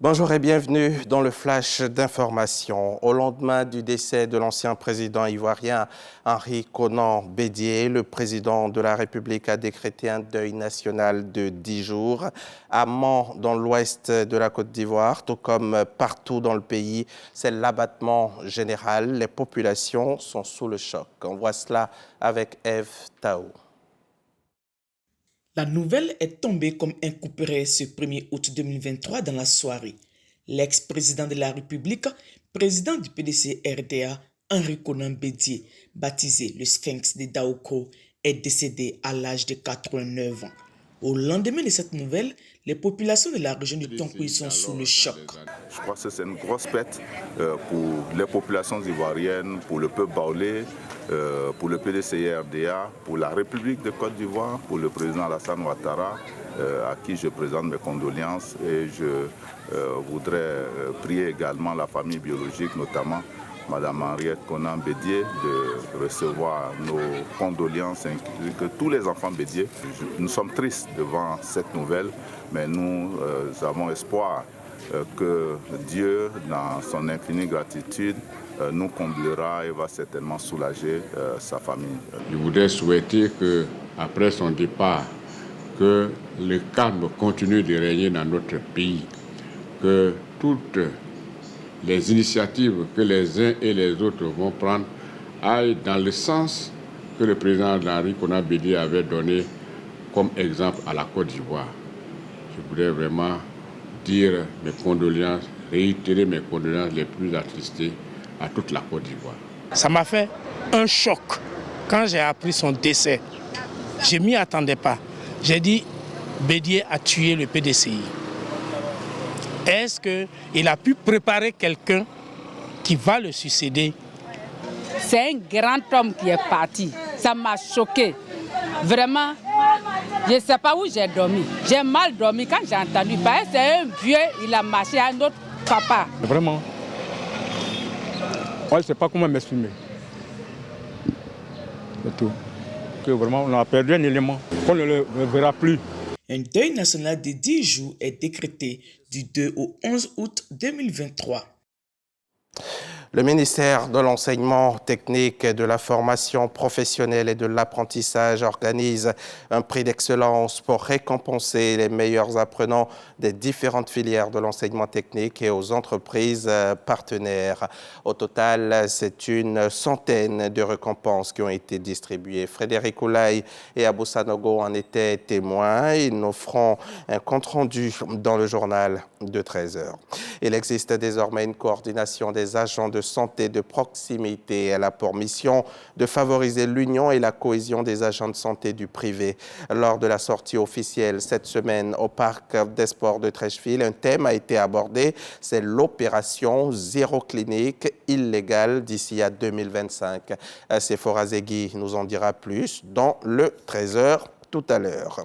Bonjour et bienvenue dans le flash d'information. Au lendemain du décès de l'ancien président ivoirien Henri Konan Bédié, le président de la République a décrété un deuil national de 10 jours. À Mans, dans l'ouest de la Côte d'Ivoire, tout comme partout dans le pays, c'est l'abattement général. Les populations sont sous le choc. On voit cela avec Eve Tao. La nouvelle est tombée comme un coup près ce 1er août 2023 dans la soirée. L'ex-président de la République, président du PDC RDA, Henri Konan Bédié, baptisé le Sphinx de Daoko, est décédé à l'âge de 89 ans. Au lendemain de cette nouvelle, les populations de la région du Tonkoui sont sous le choc. Je crois que c'est une grosse perte pour les populations ivoiriennes, pour le peuple baoulé, pour le PDC-RDA, pour la République de Côte d'Ivoire, pour le président Alassane Ouattara, à qui je présente mes condoléances. Et je voudrais prier également la famille biologique, notamment Madame Henriette Konan Bédié, de recevoir nos condoléances, ainsi que tous les enfants Bédié. Nous sommes tristes devant cette nouvelle, mais nous avons espoir que Dieu, dans son infinie gratitude, nous comblera et va certainement soulager sa famille. Je voudrais souhaiter qu'après son départ, que le calme continue de régner dans notre pays, que toutes les initiatives que les uns et les autres vont prendre aillent dans le sens que le président Henri Konan Bédié avait donné comme exemple à la Côte d'Ivoire. Je voudrais vraiment dire mes condoléances, réitérer mes condoléances les plus attristées à toute la Côte d'Ivoire. Ça m'a fait un choc quand j'ai appris son décès. Je ne m'y attendais pas. J'ai dit, Bédié a tué le PDCI. Est-ce qu'il a pu préparer quelqu'un qui va le succéder? C'est un grand homme qui est parti. Ça m'a choqué. Vraiment, je ne sais pas où j'ai dormi. J'ai mal dormi quand j'ai entendu parler. C'est un vieux, il a marché à un autre papa. Vraiment, moi je ne sais pas comment m'exprimer. C'est tout. Que vraiment on a perdu un élément qu'on ne le verra plus. Un deuil national de 10 jours est décrété du 2 au 11 août 2023. Le ministère de l'Enseignement technique, de la formation professionnelle et de l'apprentissage organise un prix d'excellence pour récompenser les meilleurs apprenants des différentes filières de l'enseignement technique et aux entreprises partenaires. Au total, c'est une centaine de récompenses qui ont été distribuées. Frédéric Oulaye et Abou Sanogo en étaient témoins. Ils nous feront un compte-rendu dans le journal de 13h. Il existe désormais une coordination des agents de santé de proximité. Elle a pour mission de favoriser l'union et la cohésion des agents de santé du privé. Lors de la sortie officielle cette semaine au parc des sports de Treichville, un thème a été abordé, c'est l'opération zéro clinique illégale d'ici à 2025. Sephora Zegui nous en dira plus dans le 13h. Tout à l'heure.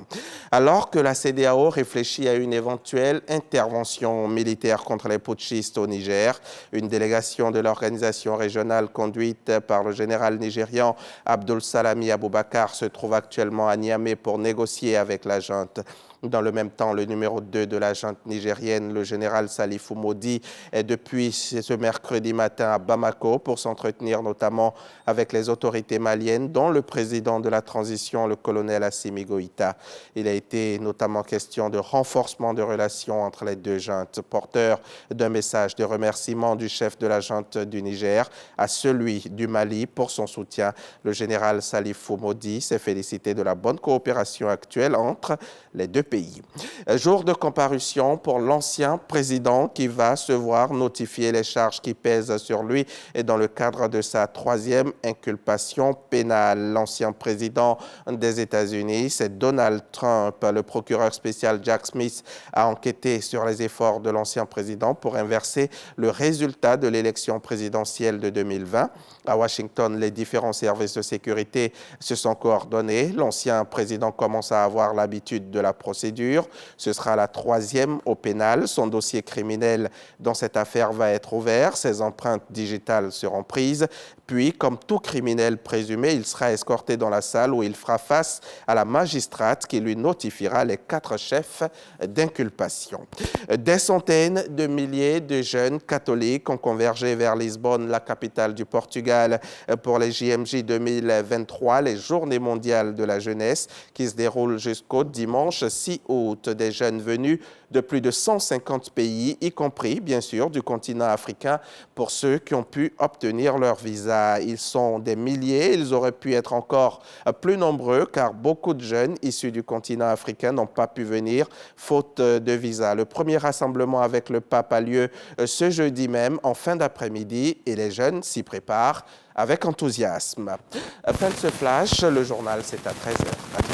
Alors que la CEDEAO réfléchit à une éventuelle intervention militaire contre les putschistes au Niger, une délégation de l'organisation régionale conduite par le général nigérian Abdul Salami Aboubakar se trouve actuellement à Niamey pour négocier avec la junte. Dans le même temps, le numéro 2 de la junte nigérienne, le général Salifou Modi, est depuis ce mercredi matin à Bamako pour s'entretenir notamment avec les autorités maliennes, dont le président de la transition, le colonel Assimi Goïta. Il a été notamment question de renforcement de relations entre les deux juntes, porteur d'un message de remerciement du chef de la junte du Niger à celui du Mali pour son soutien. Le général Salifou Modi s'est félicité de la bonne coopération actuelle entre les deux pays. Jour de comparution pour l'ancien président qui va se voir notifier les charges qui pèsent sur lui et dans le cadre de sa 3e inculpation pénale. L'ancien président des États-Unis, c'est Donald Trump. Le procureur spécial Jack Smith a enquêté sur les efforts de l'ancien président pour inverser le résultat de l'élection présidentielle de 2020. À Washington, les différents services de sécurité se sont coordonnés. L'ancien président commence à avoir l'habitude de la procédure. Ce sera la 3e au pénal. Son dossier criminel dans cette affaire va être ouvert. Ses empreintes digitales seront prises. Puis, comme tout criminel présumé, il sera escorté dans la salle où il fera face à la magistrate qui lui notifiera les 4 chefs d'inculpation. Des centaines de milliers de jeunes catholiques ont convergé vers Lisbonne, la capitale du Portugal, pour les JMJ 2023, les Journées mondiales de la jeunesse, qui se déroulent jusqu'au dimanche 6 août. Des jeunes venus de plus de 150 pays, y compris, bien sûr, du continent africain, pour ceux qui ont pu obtenir leur visa. Ils sont des milliers, ils auraient pu être encore plus nombreux, car beaucoup de jeunes issus du continent africain n'ont pas pu venir, faute de visa. Le premier rassemblement avec le pape a lieu ce jeudi même, en fin d'après-midi, et les jeunes s'y préparent avec enthousiasme. Fin de ce flash, le journal c'est à 13h.